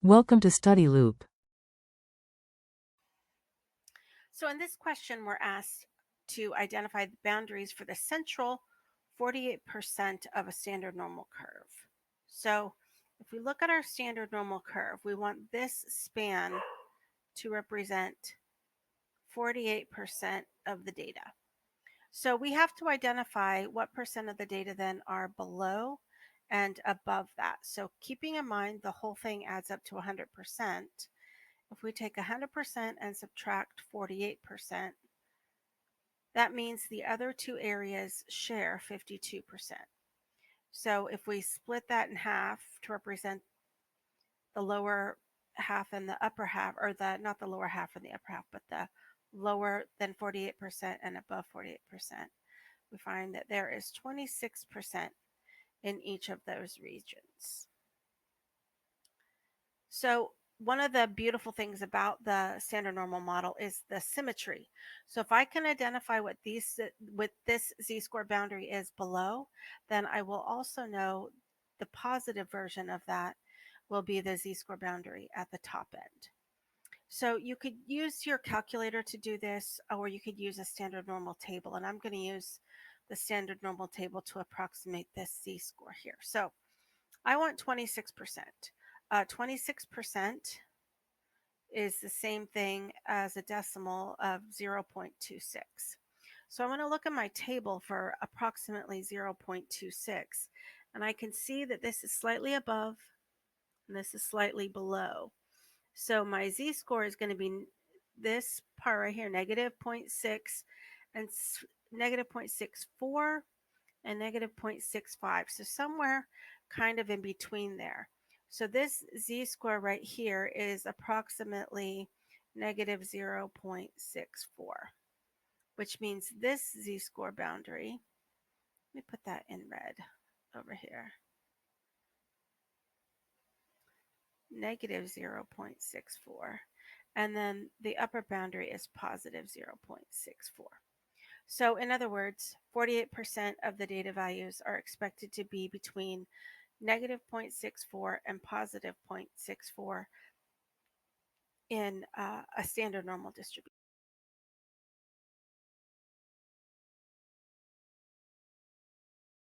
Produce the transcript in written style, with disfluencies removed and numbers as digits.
Welcome to Study Loop. So in this question, we're asked to identify the boundaries for the central 48% of a standard normal curve. So if we look at our standard normal curve, we want this span to represent 48% of the data. So we have to identify what percent of the data then are below and above that. So keeping in mind the whole thing adds up to 100%. If we take 100% and subtract 48%, that means the other two areas share 52%. So if we split that in half to represent the lower half and the upper half, or the not the lower half and the upper half, but the lower than 48% and above 48%, we find that there is 26% in each of those regions. So one of the beautiful things about the standard normal model is the symmetry. So if I can identify what this z-score boundary is below, then I will also know the positive version of that will be the z-score boundary at the top end. So you could use your calculator to do this, or you could use a standard normal table. And I'm going to use the standard normal table to approximate this z-score here. So I want 26%. 26% is the same thing as a decimal of 0.26. So I'm going to look at my table for approximately 0.26, and I can see that this is slightly above and this is slightly below. So my z-score is going to be this part right here, negative 0.6 and negative 0.64 and negative 0.65. So somewhere kind of in between there. So this z-score right here is approximately negative 0.64, which means this z-score boundary, let me put that in red over here, negative 0.64. And then the upper boundary is positive 0.64. So in other words, 48% of the data values are expected to be between negative 0.64 and positive 0.64 in a standard normal distribution.